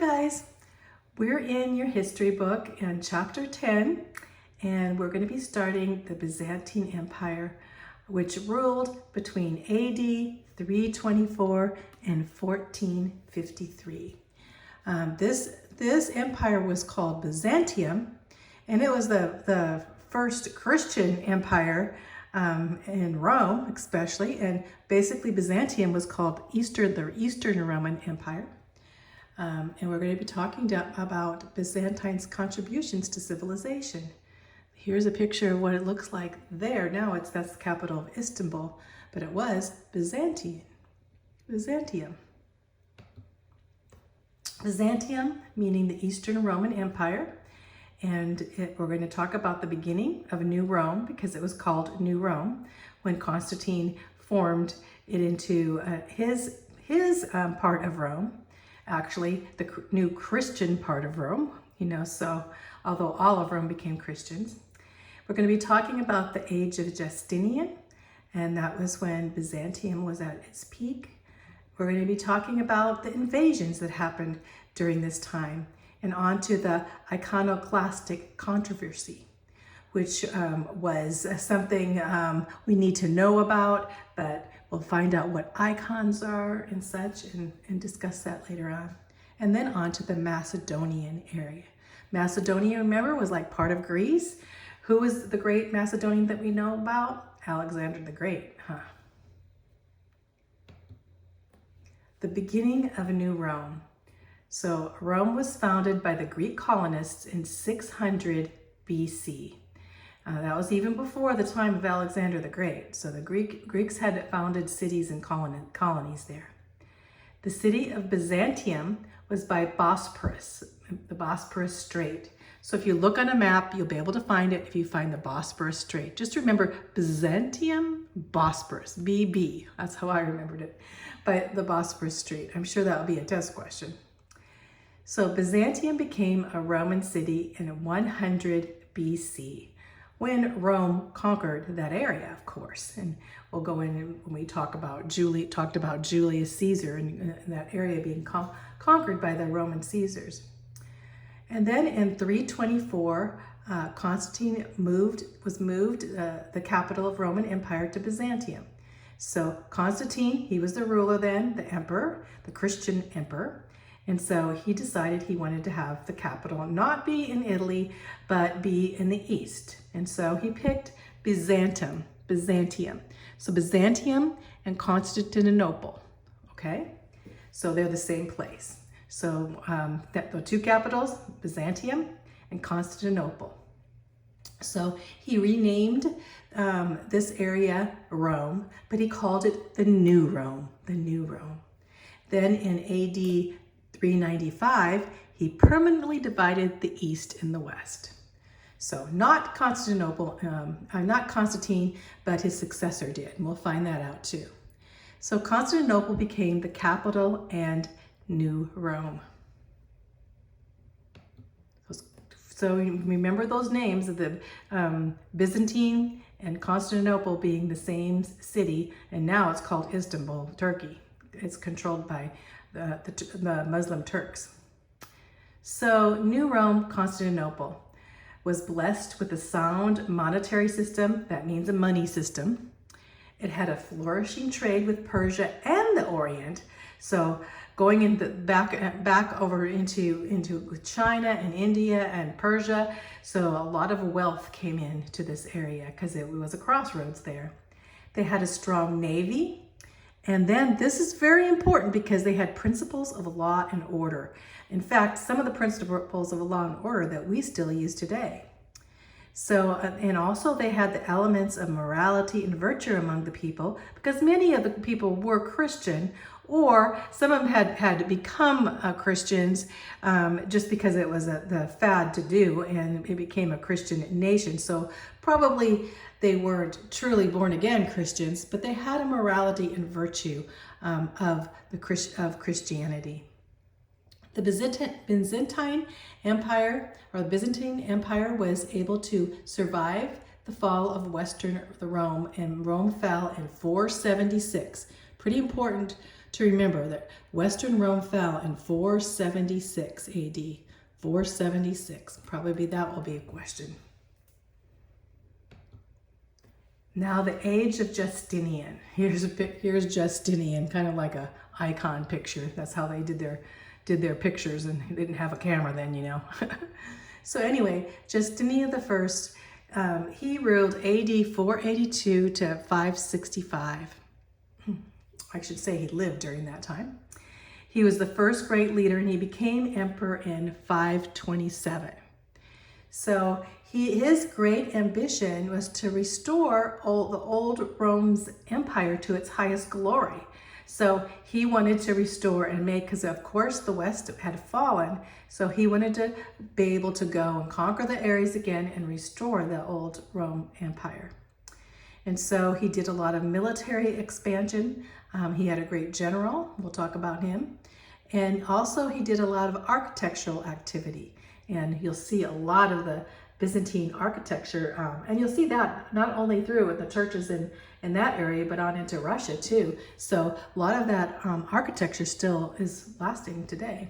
guys, we're in your history book in chapter 10, and we're going to be starting the Byzantine Empire, which ruled between AD 324 and 1453. This empire was called Byzantium, and it was the first Christian empire in Rome, especially, and basically Byzantium was called the Eastern Roman Empire. And we're going to be talking about Byzantine's contributions to civilization. Here's a picture of what it looks like there. Now that's the capital of Istanbul, but it was Byzantium. Byzantium meaning the Eastern Roman Empire. And we're going to talk about the beginning of New Rome, because it was called New Rome when Constantine formed it into his part of Rome. Actually, the new Christian part of Rome, so although all of Rome became Christians. We're going to be talking about the age of Justinian, and that was when Byzantium was at its peak. We're going to be talking about the invasions that happened during this time, and on to the iconoclastic controversy, which was something we need to know about, but we'll find out what icons are and such, and discuss that later on. And then on to the Macedonian area. Macedonia, remember, was like part of Greece. Who was the great Macedonian that we know about? Alexander the Great, huh? The beginning of New Rome. So Rome was founded by the Greek colonists in 600 BC. That was even before the time of Alexander the Great. So the Greeks had founded cities and colonies there. The city of Byzantium was by Bosporus, the Bosporus Strait. So if you look on a map, you'll be able to find it if you find the Bosporus Strait. Just remember Byzantium, Bosporus, BB. That's how I remembered it, by the Bosporus Strait. I'm sure that will be a test question. So Byzantium became a Roman city in 100 BC. when Rome conquered that area, of course. And we'll go in when we talked about Julius Caesar and that area being conquered by the Roman Caesars. And then in 324, Constantine was moved the capital of Roman Empire to Byzantium. So Constantine, he was the ruler then, the emperor, the Christian emperor. And so he decided he wanted to have the capital not be in Italy, but be in the east. And so he picked Byzantium. So Byzantium and Constantinople, okay? So they're the same place. So the two capitals, Byzantium and Constantinople. So he renamed this area Rome, but he called it the New Rome, Then in AD 395, he permanently divided the East and the West. So not Constantinople, not Constantine, but his successor did, and we'll find that out too. So Constantinople became the capital and New Rome. So remember those names of the Byzantine and Constantinople being the same city, and now it's called Istanbul, Turkey. It's controlled by the Muslim Turks. So New Rome, Constantinople, was blessed with a sound monetary system. That means a money system. It had a flourishing trade with Persia and the Orient. So going in back over into China and India and Persia. So a lot of wealth came into this area because it was a crossroads there. They had a strong navy. And then this is very important because they had principles of law and order. In fact, some of the principles of law and order that we still use today. So, and also they had the elements of morality and virtue among the people, because many of the people were Christian, or some of them had become Christians just because it was the fad to do, and it became a Christian nation. So probably they weren't truly born again Christians, but they had a morality and virtue of Christianity. The Byzantine Empire was able to survive the fall of Rome, and Rome fell in 476. Pretty important to remember that Western Rome fell in 476 AD. 476. Probably that will be a question. Now the age of Justinian. Here's Justinian, kind of like a icon picture. That's how they did their pictures, and they didn't have a camera then, you know. So anyway, Justinian the First, he ruled AD 482 to 565. I should say he lived during that time. He was the first great leader, and he became emperor in 527. So his great ambition was to restore the old Rome's empire to its highest glory. So he wanted to restore and make, because of course the West had fallen, so he wanted to be able to go and conquer the areas again and restore the old Rome Empire. And so he did a lot of military expansion. He had a great general, we'll talk about him. And also he did a lot of architectural activity. And you'll see a lot of the Byzantine architecture, and you'll see that not only through the churches in that area, but on into Russia too. So a lot of that architecture still is lasting today.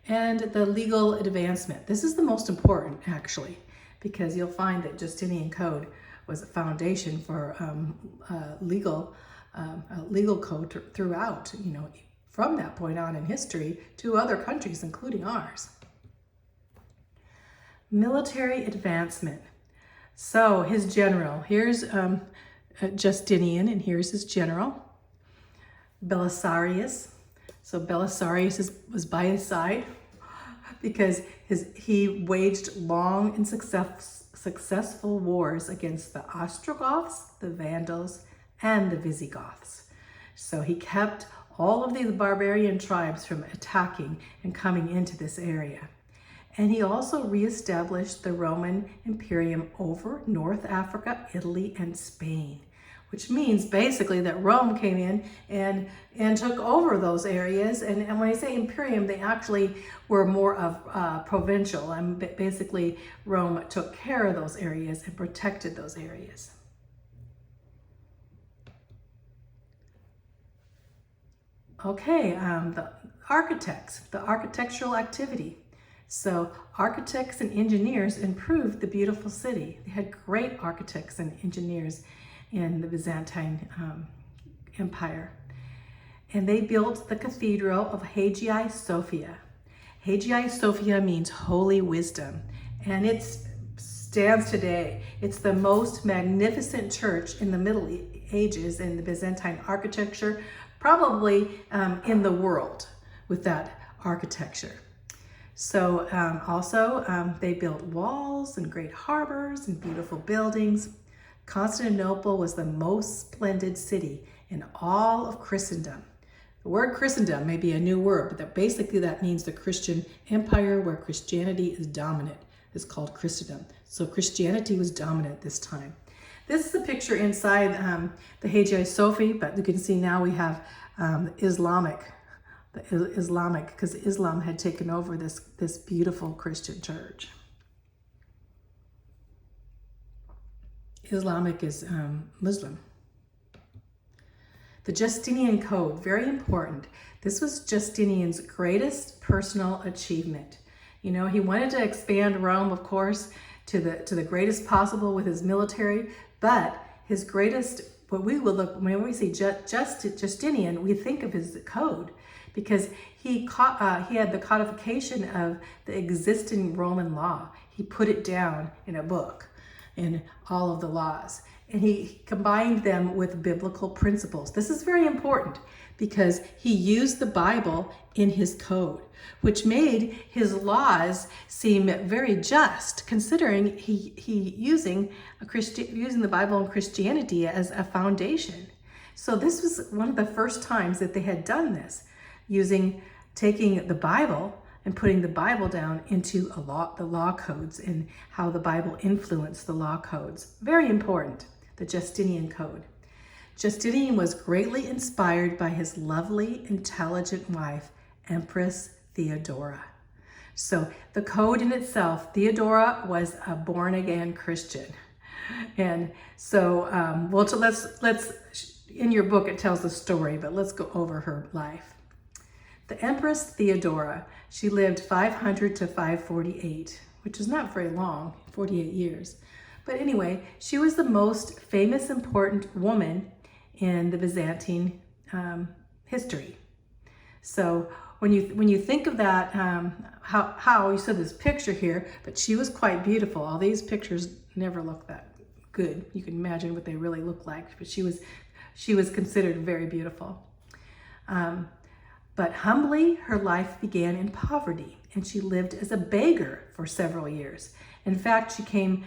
And the legal advancement. This is the most important, actually, because you'll find that Justinian Code was a foundation for legal code throughout, you know, from that point on in history to other countries, including ours. Military advancement. So his general, here's Justinian, and here's his general, Belisarius. So Belisarius was by his side because he waged long and successful wars against the Ostrogoths, the Vandals, and the Visigoths. So he kept all of these barbarian tribes from attacking and coming into this area. And he also reestablished the Roman Imperium over North Africa, Italy, and Spain, which means basically that Rome came in and took over those areas. And when I say Imperium, they actually were more of provincial. And basically, Rome took care of those areas and protected those areas. Okay, the architects, the architectural activity. So architects and engineers improved the beautiful city. They had great architects and engineers in the Byzantine Empire. And they built the Cathedral of Hagia Sophia. Hagia Sophia means holy wisdom, and it stands today. It's the most magnificent church in the Middle Ages in the Byzantine architecture, probably in the world with that architecture. So also they built walls and great harbors and beautiful buildings. Constantinople was the most splendid city in all of Christendom. The word Christendom may be a new word, but basically that means the Christian empire where Christianity is dominant. It's called Christendom. So Christianity was dominant this time. This is a picture inside the Hagia Sophia, but you can see now we have Islamic, because Islam had taken over this beautiful Christian church. Islamic is Muslim. The Justinian Code, very important. This was Justinian's greatest personal achievement. You know, he wanted to expand Rome, of course, to the greatest possible with his military, but his greatest, what we will look, when we see Justinian, we think of his code, because he had the codification of the existing Roman law. He put it down in a book, in all of the laws, and he combined them with biblical principles. This is very important because he used the Bible in his code, which made his laws seem very just, considering he using the Bible and Christianity as a foundation. So this was one of the first times that they had done this, taking the Bible and putting the Bible down into the law codes and how the Bible influenced the law codes. Very important, the Justinian Code. Justinian was greatly inspired by his lovely, intelligent wife, Empress Theodora. So the code in itself, Theodora was a born-again Christian. And so let's in your book, it tells the story, but let's go over her life. The Empress Theodora, she lived 500 to 548, which is not very long, 48 years. But anyway, she was the most famous, important woman in the Byzantine history. So when you think of that, how you saw this picture here, but she was quite beautiful. All these pictures never look that good. You can imagine what they really look like, but she was considered very beautiful. But humbly, her life began in poverty, and she lived as a beggar for several years. In fact, she came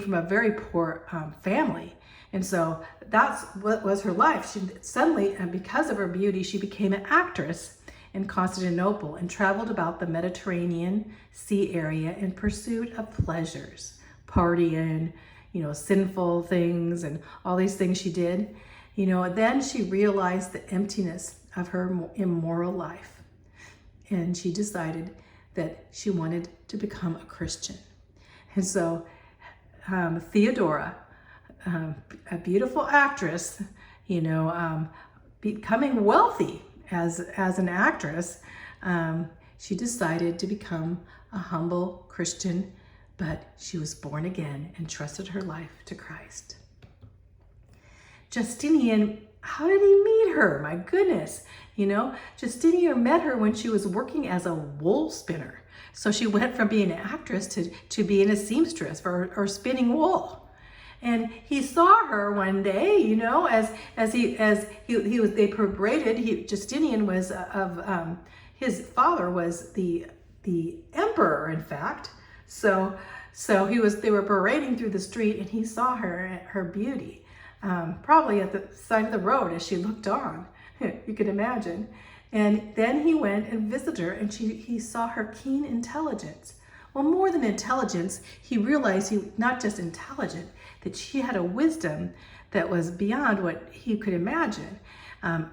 from a very poor family, and so that's what was her life. She suddenly, and because of her beauty, she became an actress in Constantinople and traveled about the Mediterranean Sea area in pursuit of pleasures, partying, sinful things, and all these things she did. Then she realized the emptiness of her immoral life, and she decided that she wanted to become a Christian. And so Theodora, a beautiful actress, becoming wealthy as an actress, she decided to become a humble Christian, but she was born again and trusted her life to Christ. Justinian, how did he meet her? My goodness. Justinian met her when she was working as a wool spinner. So she went from being an actress to being a seamstress or spinning wool. And he saw her one day, they paraded. Justinian was his father was the emperor, in fact. So they were parading through the street, and he saw her beauty. Probably at the side of the road as she looked on, you can imagine. And then he went and visited her, and he saw her keen intelligence. Well, more than intelligence, he realized not just intelligent, that she had a wisdom that was beyond what he could imagine.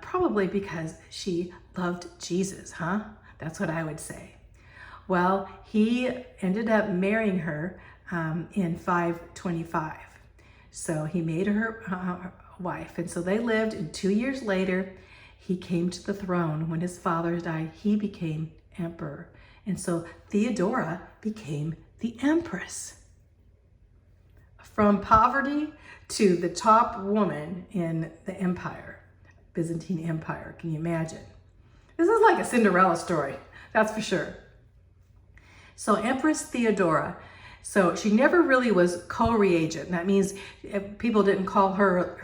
Probably because she loved Jesus, huh? That's what I would say. Well, he ended up marrying her in 525. So he made her wife, and so they lived, and 2 years later, he came to the throne. When his father died, he became emperor. And so Theodora became the empress. From poverty to the top woman in the empire, Byzantine Empire. Can you imagine? This is like a Cinderella story, that's for sure. So Empress Theodora, so she never really was co-regent. That means people didn't call her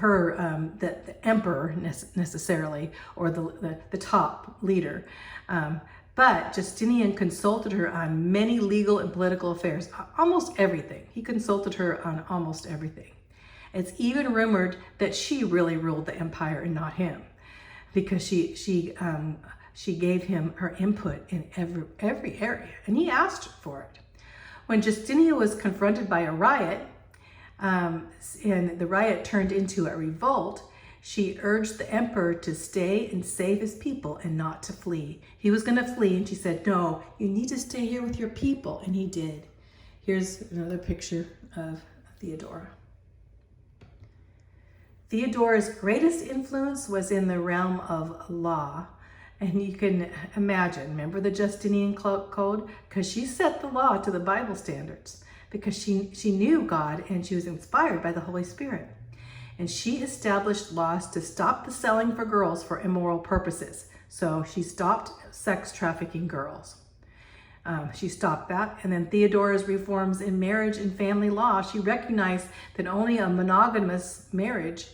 the emperor necessarily, or the top leader. But Justinian consulted her on many legal and political affairs, almost everything. He consulted her on almost everything. It's even rumored that she really ruled the empire and not him, because she gave him her input in every area, and he asked for it. When Justinian was confronted by a riot, and the riot turned into a revolt, she urged the emperor to stay and save his people and not to flee. He was going to flee, and she said, no, you need to stay here with your people, and he did. Here's another picture of Theodora. Theodora's greatest influence was in the realm of law. And you can imagine, remember the Justinian Code? Because she set the law to the Bible standards, because she knew God and she was inspired by the Holy Spirit. And she established laws to stop the selling for girls for immoral purposes. So she stopped sex trafficking girls. She stopped that. And then Theodora's reforms in marriage and family law, she recognized that only a monogamous marriage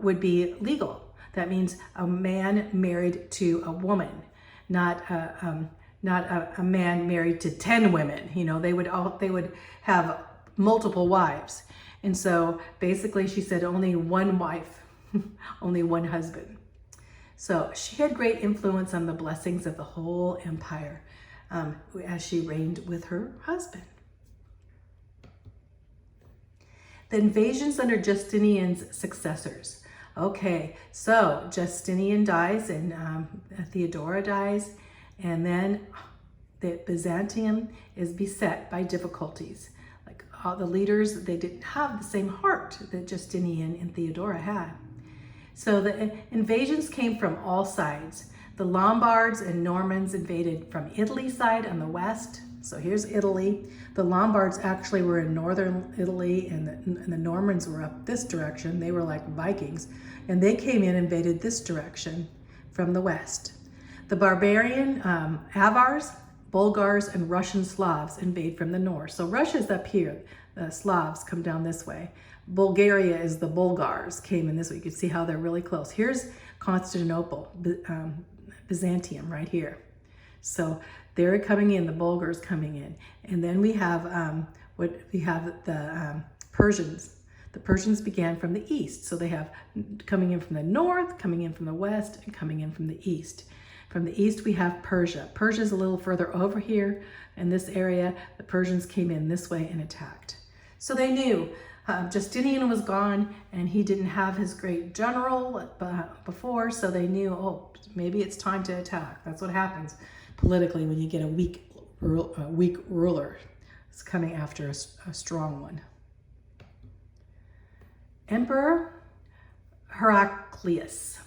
would be legal. That means a man married to a woman, not a man married to 10 women. They would have multiple wives. And so basically she said only one wife, only one husband. So she had great influence on the blessings of the whole empire as she reigned with her husband. The invasions under Justinian's successors. Okay, so Justinian dies and Theodora dies, and then the Byzantium is beset by difficulties. Like all the leaders, they didn't have the same heart that Justinian and Theodora had. So the invasions came from all sides. The Lombards and Normans invaded from Italy side on the west. So here's Italy. The Lombards actually were in northern Italy, and the Normans were up this direction. They were like Vikings, and they came in and invaded this direction from the west. The barbarian Avars, Bulgars, and Russian Slavs invade from the north. So Russia's up here. The Slavs come down this way. Bulgaria is the Bulgars, came in this way. You can see how they're really close. Here's Constantinople, Byzantium right here. So they're coming in, the Bulgars coming in. And then we have the Persians. The Persians began from the east. So they have coming in from the north, coming in from the west, and coming in from the east. From the east, we have Persia. Persia's a little further over here in this area. The Persians came in this way and attacked. So they knew Justinian was gone, and he didn't have his great general before, so they knew, oh, maybe it's time to attack. That's what happens politically when you get a weak ruler. It's coming after a strong one. Emperor Heraclius.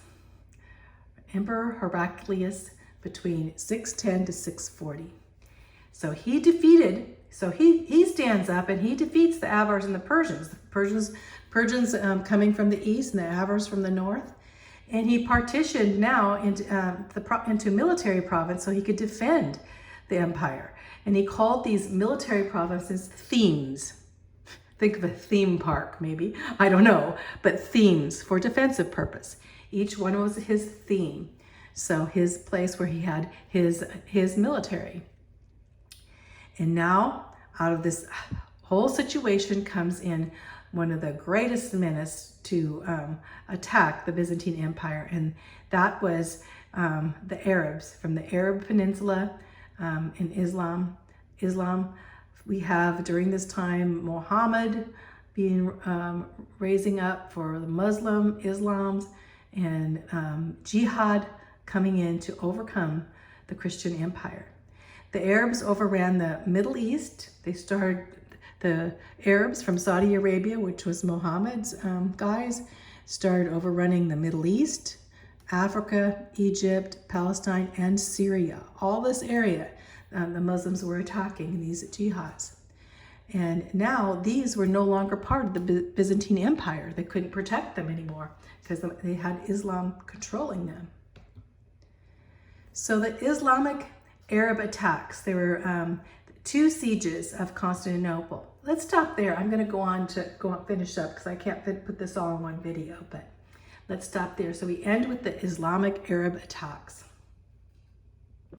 Emperor Heraclius between 610 to 640. So he stands up and he defeats the Avars and the Persians. The Persians coming from the east and the Avars from the north. And he partitioned now into military province so he could defend the empire. And he called these military provinces themes. Think of a theme park, maybe. I don't know, but themes for defensive purpose. Each one was his theme. So his place where he had his military. And now, out of this whole situation comes in one of the greatest menace to attack the Byzantine Empire, and that was the Arabs from the Arab Peninsula in Islam. We have during this time Muhammad being raising up for the Islams, and jihad coming in to overcome the Christian Empire. The Arabs overran the Middle East. The Arabs from Saudi Arabia, which was Muhammad's guys, started overrunning the Middle East, Africa, Egypt, Palestine, and Syria. All this area, the Muslims were attacking these jihads. And now these were no longer part of the Byzantine Empire. They couldn't protect them anymore because they had Islam controlling them. So the Islamic Arab attacks, there were 2 sieges of Constantinople. Let's stop there. I'm going to go on finish up because I can't put this all in one video, but let's stop there. So we end with the Islamic Arab attacks.